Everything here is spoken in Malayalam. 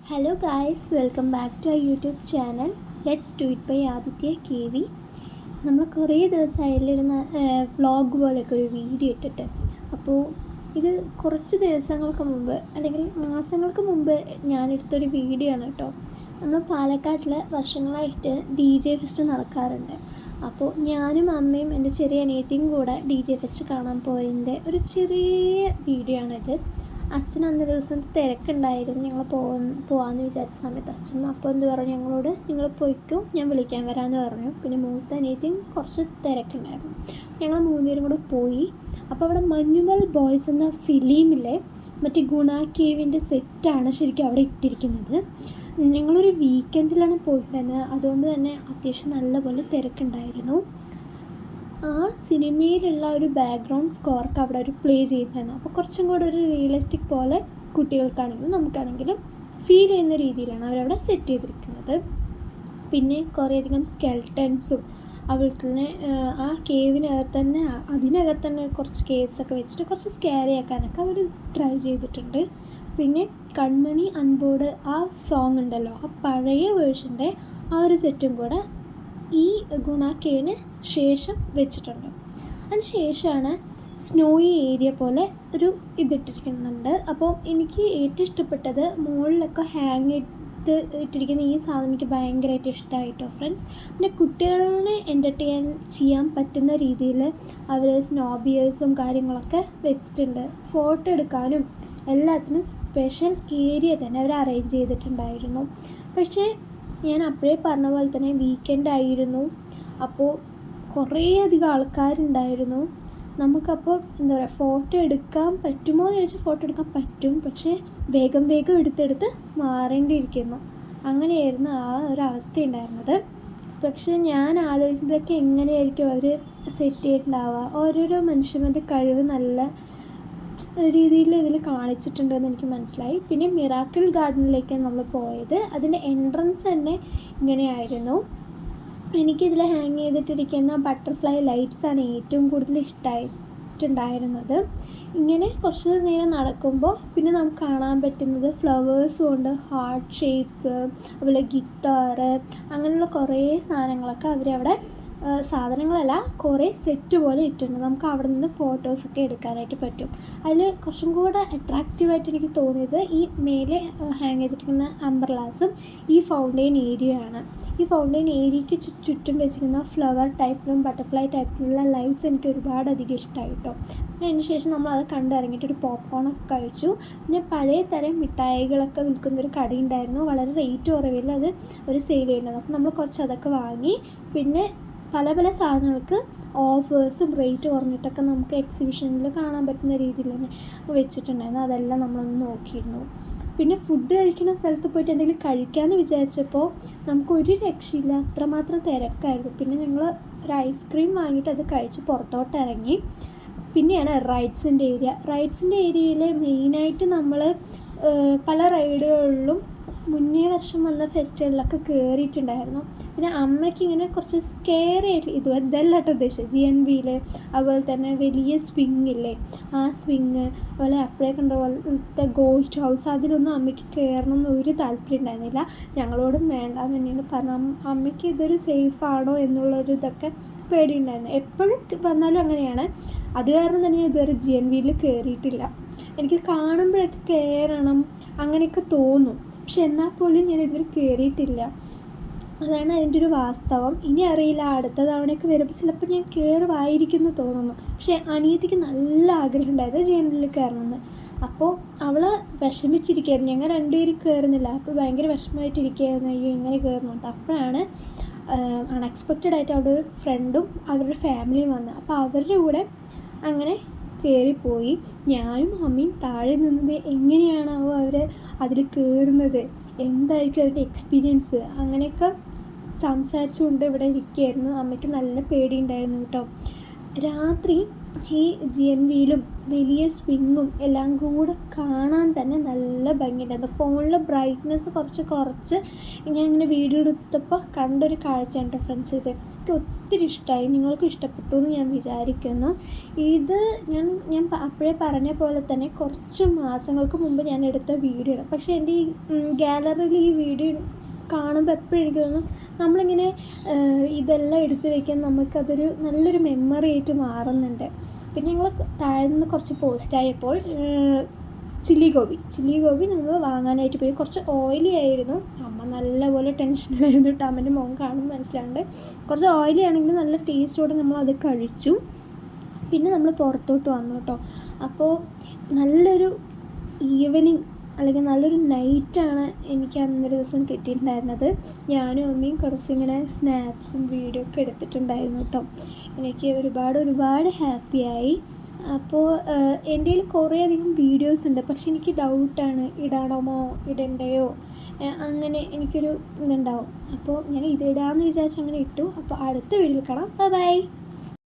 Hello guys, welcome back to our YouTube channel let's do it by Aditya K V. നമ്മൾ കുറേ ദിവസമായിട്ടിരുന്ന വ്ളോഗ് പോലെയൊക്കെ ഒരു വീഡിയോ ഇട്ടിട്ട്. അപ്പോൾ ഇത് കുറച്ച് ദിവസങ്ങൾക്ക് മുമ്പ് അല്ലെങ്കിൽ മാസങ്ങൾക്ക് മുമ്പ് ഞാനെടുത്തൊരു വീഡിയോ ആണ് കേട്ടോ. നമ്മൾ പാലക്കാട്ടിൽ വർഷങ്ങളായിട്ട് DJ ഫെസ്റ്റ് നടക്കാറുണ്ട്. അപ്പോൾ ഞാനും അമ്മയും എൻ്റെ ചെറിയ അനിയത്തിയും കൂടെ DJ ഫെസ്റ്റ് കാണാൻ പോയതിൻ്റെ ഒരു ചെറിയ വീഡിയോ ആണിത്. അച്ഛൻ അന്ന് ദിവസം തിരക്കുണ്ടായിരുന്നു. ഞങ്ങൾ പോകാമെന്ന് വിചാരിച്ച സമയത്ത് അച്ഛൻ അപ്പോൾ എന്ത് പറഞ്ഞു ഞങ്ങളോട്, നിങ്ങൾ പോയിക്കോ, ഞാൻ വിളിക്കാൻ വരാമെന്ന് പറഞ്ഞു. പിന്നെ മൂത്ത അനിയത്തിയും കുറച്ച് തിരക്കുണ്ടായിരുന്നു. ഞങ്ങൾ മൂന്നുപേരും കൂടെ പോയി. അപ്പോൾ അവിടെ മഞ്ഞുമൽ ബോയ്സ് എന്ന ഫിലിമിലെ മറ്റേ ഗുണ കേവിൻ്റെ സെറ്റാണ് ശരിക്കും അവിടെ ഇട്ടിരിക്കുന്നത്. ഞങ്ങളൊരു വീക്കെൻഡിലാണ് പോയിട്ടുണ്ടായിരുന്നത്. അതുകൊണ്ട് തന്നെ അത്യാവശ്യം നല്ലപോലെ തിരക്കുണ്ടായിരുന്നു. ആ സിനിമയിലുള്ള ഒരു ബാക്ക്ഗ്രൗണ്ട് സ്കോർക്ക് അവിടെ ഒരു പ്ലേ ചെയ്യുന്നുണ്ടായിരുന്നു. അപ്പോൾ കുറച്ചും കൂടെ ഒരു റിയലിസ്റ്റിക് പോലെ കുട്ടികൾക്കാണെങ്കിലും നമുക്കാണെങ്കിലും ഫീൽ ചെയ്യുന്ന രീതിയിലാണ് അവരവിടെ സെറ്റ് ചെയ്തിരിക്കുന്നത്. പിന്നെ കുറേയധികം സ്കെൽട്ടൻസും അതുപോലെ തന്നെ ആ കേവിനകത്ത് തന്നെ അതിനകത്ത് തന്നെ കുറച്ച് കേസൊക്കെ വെച്ചിട്ട് കുറച്ച് സ്കാരി ആക്കാനൊക്കെ അവർ ട്രൈ ചെയ്തിട്ടുണ്ട്. പിന്നെ കൺമണി അൺബോർഡ് ആ സോങ് ഉണ്ടല്ലോ, ആ പഴയ വേർഷൻ്റെ ആ ഒരു സെറ്റും കൂടെ ഈ ഗുണ കേവിന് ശേഷം വെച്ചിട്ടുണ്ട്. അതിന് ശേഷമാണ് സ്നോയി ഏരിയ പോലെ ഒരു ഇതിട്ടിരിക്കുന്നുണ്ട്. അപ്പോൾ എനിക്ക് ഏറ്റവും ഇഷ്ടപ്പെട്ടത് മുകളിലൊക്കെ ഹാങ് ചെയ്ത് ഇട്ടിരിക്കുന്ന ഈ സാധനം എനിക്ക് ഭയങ്കരമായിട്ട് ഇഷ്ടമായിട്ടോ ഫ്രണ്ട്സ്. പിന്നെ കുട്ടികളെ എൻ്റർടൈൻ ചെയ്യാൻ പറ്റുന്ന രീതിയിൽ അവർ സ്നോബിയേഴ്സും കാര്യങ്ങളൊക്കെ വെച്ചിട്ടുണ്ട്. ഫോട്ടോ എടുക്കാനും എല്ലാത്തിനും സ്പെഷ്യൽ ഏരിയ തന്നെ അവർ അറേഞ്ച് ചെയ്തിട്ടുണ്ടായിരുന്നു. പക്ഷേ ഞാൻ അപ്പോഴേ പറഞ്ഞ പോലെ തന്നെ വീക്കെൻഡ് ആയിരുന്നു. അപ്പോൾ കുറേയധികം ആൾക്കാരുണ്ടായിരുന്നു. നമുക്കപ്പോൾ എന്താ പറയുക, ഫോട്ടോ എടുക്കാൻ പറ്റുമോ എന്ന് ചോദിച്ചാൽ ഫോട്ടോ എടുക്കാൻ പറ്റും, പക്ഷേ വേഗം എടുത്തെടുത്ത് മാറേണ്ടിയിരിക്കുന്നു. അങ്ങനെയായിരുന്നു ആ ഒരു അവസ്ഥ ഉണ്ടായിരുന്നത്. പക്ഷേ ഞാൻ ആലോചിച്ചതൊക്കെ എങ്ങനെയായിരിക്കും അവർ സെറ്റ് ചെയ്തിട്ടുണ്ടാവുക. ഓരോരോ മനുഷ്യന്മാരുടെ കഴിവ് നല്ല രീതിയിൽ ഇതിൽ കാണിച്ചിട്ടുണ്ടെന്ന് എനിക്ക് മനസ്സിലായി. പിന്നെ മിറാക്കിൾ ഗാർഡനിലേക്കാണ് നമ്മൾ പോയത്. അതിൻ്റെ എൻട്രൻസ് തന്നെ ഇങ്ങനെയായിരുന്നു. എനിക്കിതിൽ ഹാങ് ചെയ്തിട്ടിരിക്കുന്ന ബട്ടർഫ്ലൈ ലൈറ്റ്സാണ് ഏറ്റവും കൂടുതൽ ഇഷ്ടമായിട്ടുണ്ടായിരുന്നത്. ഇങ്ങനെ കുറച്ച് നേരം നടക്കുമ്പോൾ പിന്നെ നമുക്ക് കാണാൻ പറ്റുന്നത് ഫ്ലവേഴ്സും ഉണ്ട്, ഹാർട്ട് ഷേപ്സ്, അതുപോലെ ഗിത്താറ്, അങ്ങനെയുള്ള കുറേ സാധനങ്ങളൊക്കെ അവരവിടെ സാധനങ്ങളല്ല കുറേ സെറ്റ് പോലെ ഇട്ടിട്ടുണ്ട്. നമുക്ക് അവിടെ നിന്ന് ഫോട്ടോസൊക്കെ എടുക്കാനായിട്ട് പറ്റും. അതിൽ കുറച്ചും കൂടെ അട്രാക്റ്റീവായിട്ട് എനിക്ക് തോന്നിയത് ഈ മേലെ ഹാങ് ചെയ്തിരിക്കുന്ന അംബ്രലാസും ഈ ഫൗണ്ടെയിൻ ഏരിയയാണ്. ഈ ഫൗണ്ടെയിൻ ഏരിയയ്ക്ക് ചുറ്റും വെച്ചിരിക്കുന്ന ഫ്ലവർ ടൈപ്പിലും ബട്ടർഫ്ലൈ ടൈപ്പിലുള്ള ലൈറ്റ്സ് എനിക്ക് ഒരുപാടധികം ഇഷ്ടമായി കേട്ടോ. പിന്നെ അതിന് ശേഷം നമ്മളത് കണ്ടിറങ്ങിയിട്ട് ഒരു പോപ്കോണൊക്കെ കഴിച്ചു. പിന്നെ പഴയ തരം മിഠായികളൊക്കെ വിൽക്കുന്നൊരു കടയുണ്ടായിരുന്നു. വളരെ റേറ്റ് കുറവില്ല അത് ഒരു സെയിൽ ചെയ്യുന്നത്. അപ്പോൾ നമ്മൾ കുറച്ച് അതൊക്കെ വാങ്ങി. പിന്നെ പല സാധനങ്ങൾക്ക് ഓഫേഴ്സും റേറ്റ് കുറഞ്ഞിട്ടൊക്കെ നമുക്ക് എക്സിബിഷനിൽ കാണാൻ പറ്റുന്ന രീതിയിൽ തന്നെ വെച്ചിട്ടുണ്ടായിരുന്നു. അതെല്ലാം നമ്മളൊന്ന് നോക്കിയിരുന്നു. പിന്നെ ഫുഡ് കഴിക്കുന്ന സ്ഥലത്ത് പോയിട്ട് എന്തെങ്കിലും കഴിക്കാമെന്ന് വിചാരിച്ചപ്പോൾ നമുക്കൊരു രക്ഷയില്ല, അത്രമാത്രം തിരക്കായിരുന്നു. പിന്നെ ഞങ്ങൾ ഒരു ഐസ്ക്രീം വാങ്ങിയിട്ട് അത് കഴിച്ച് പുറത്തോട്ട് ഇറങ്ങി. പിന്നെയാണ് റൈഡ്സിൻ്റെ ഏരിയയിൽ മെയിനായിട്ട് നമ്മൾ പല റൈഡുകളിലും മുന്നേ വർഷം വന്ന ഫെസ്റ്റിവലിലൊക്കെ കയറിയിട്ടുണ്ടായിരുന്നു. പിന്നെ അമ്മയ്ക്ക് ഇങ്ങനെ കുറച്ച് സ്കെയറി ആയിട്ട് ഇതല്ല കേട്ടോ ഉദ്ദേശിച്ചത്. GNVയിൽ അതുപോലെ തന്നെ വലിയ സ്വിങ് ഇല്ലേ, ആ സ്വിങ്, അതുപോലെ അപ്പോഴേ കണ്ട പോലത്തെ ഗോസ്റ്റ് ഹൗസ്, അതിലൊന്നും അമ്മയ്ക്ക് കയറണം എന്നൊരു താല്പര്യം ഉണ്ടായിരുന്നില്ല. ഞങ്ങളോടും വേണ്ടാന്ന് തന്നെയാണ് പറഞ്ഞത്. അമ്മയ്ക്ക് ഇതൊരു സേഫാണോ എന്നുള്ളൊരു ഇതൊക്കെ പേടിയുണ്ടായിരുന്നു. എപ്പോഴും വന്നാലും അങ്ങനെയാണ്. അത് കാരണം തന്നെ ഇതുവരെ GNVയിൽ കയറിയിട്ടില്ല. എനിക്ക് കാണുമ്പോഴൊക്കെ കയറണം അങ്ങനെയൊക്കെ തോന്നും, പക്ഷെ എന്നാൽ പോലും ഞാൻ ഇതുവരെ കയറിയിട്ടില്ല. അതാണ് അതിൻ്റെ ഒരു വാസ്തവം. ഇനി അറിയില്ല, അടുത്ത തവണയൊക്കെ വരുമ്പോൾ ചിലപ്പോൾ ഞാൻ കയറുമായിരിക്കുമെന്ന് തോന്നുന്നു. പക്ഷേ അനിയത്തിക്ക് നല്ല ആഗ്രഹം ഉണ്ടായത് GNVയിൽ കയറണമെന്ന്. അപ്പോൾ അവൾ വിഷമിച്ചിരിക്കുകയായിരുന്നു. ഞങ്ങൾ രണ്ടുപേരും കയറുന്നില്ല. അപ്പോൾ ഭയങ്കര വിഷമമായിട്ടിരിക്കുകയായിരുന്നു, അയ്യോ ഇങ്ങനെ കയറുന്നുണ്ട്. അപ്പോഴാണ് അൺഎക്സ്പെക്റ്റഡായിട്ട് അവിടെ ഒരു ഫ്രണ്ടും അവരുടെ ഫാമിലിയും വന്നത്. അപ്പോൾ അവരുടെ കൂടെ അങ്ങനെ കയറിപ്പോയി. ഞാനും അമ്മയും താഴെ നിന്നത് എങ്ങനെയാണാവോ അവർ അതിൽ കയറുന്നത്, എന്തായിരിക്കും അവരുടെ എക്സ്പീരിയൻസ്, അങ്ങനെയൊക്കെ സംസാരിച്ചുകൊണ്ട് ഇവിടെ ഇരിക്കുകയായിരുന്നു. അമ്മയ്ക്ക് നല്ല പേടിയുണ്ടായിരുന്നു കേട്ടോ. രാത്രി ഈ GNVയിലും വലിയ സ്വിങ്ങും എല്ലാം കൂടെ കാണാൻ തന്നെ നല്ല ഭംഗിയുണ്ടായിരുന്നു. ഫോണിൽ ബ്രൈറ്റ്നസ് കുറച്ച് ഞാൻ ഇങ്ങനെ വീഡിയോ എടുത്തപ്പോൾ കണ്ടൊരു കാഴ്ചയാണ് കേട്ടോ ഫ്രണ്ട്സ്. ഇത് എനിക്ക് ഒത്തിരി ഇഷ്ടമായി, നിങ്ങൾക്കും ഇഷ്ടപ്പെട്ടു എന്ന് ഞാൻ വിചാരിക്കുന്നു. ഇത് ഞാൻ അപ്പോഴേ പറഞ്ഞ പോലെ തന്നെ കുറച്ച് മാസങ്ങൾക്ക് മുമ്പ് ഞാൻ എടുത്ത വീഡിയോ ആണ്. പക്ഷേ എൻ്റെ ഈ ഗാലറിയിൽ ഈ വീഡിയോ കാണുമ്പോൾ എപ്പോഴും എനിക്ക് തോന്നും നമ്മളിങ്ങനെ ഇതെല്ലാം എടുത്ത് വയ്ക്കാൻ നമുക്കതൊരു നല്ലൊരു മെമ്മറി ആയിട്ട് മാറുന്നുണ്ട്. പിന്നെ ഞങ്ങൾ താഴ്ന്ന് കുറച്ച് പോസ്റ്റായപ്പോൾ ചില്ലി ഗോബി നമ്മൾ വാങ്ങാനായിട്ട് പോയി. കുറച്ച് ഓയിലി ആയിരുന്നു. അമ്മ നല്ലപോലെ ടെൻഷനിലായിരുന്നു കേട്ടോ. അമ്മൻ്റെ മുഖം കാണുമ്പോൾ മനസ്സിലാണ്ട്. കുറച്ച് ഓയിലി ആണെങ്കിലും നല്ല ടേസ്റ്റോടെ നമ്മളത് കഴിച്ചു. പിന്നെ നമ്മൾ പുറത്തോട്ട് വന്നു കേട്ടോ. അപ്പോൾ നല്ലൊരു ഈവനിങ് അല്ലെങ്കിൽ നല്ലൊരു നൈറ്റാണ് എനിക്ക് അന്നൊരു ദിവസം കിട്ടിയിട്ടുണ്ടായിരുന്നത്. ഞാനും അമ്മയും കുറച്ചിങ്ങനെ സ്നാപ്സും വീഡിയോ ഒക്കെ എടുത്തിട്ടുണ്ടായിരുന്നു കേട്ടോ. എനിക്ക് ഒരുപാട് ഹാപ്പിയായി. അപ്പോൾ എൻ്റെ കയ്യിൽ കുറേയധികം വീഡിയോസ് ഉണ്ട്. പക്ഷെ എനിക്ക് ഡൗട്ടാണ് ഇടണ്ടയോ അങ്ങനെ എനിക്കൊരു ഇതുണ്ടാവും. അപ്പോൾ ഞാൻ ഇതിടാമെന്ന് വിചാരിച്ച് അങ്ങനെ ഇട്ടു. അപ്പോൾ അടുത്ത വീഡിയോയിൽ കാണാം. ബൈ.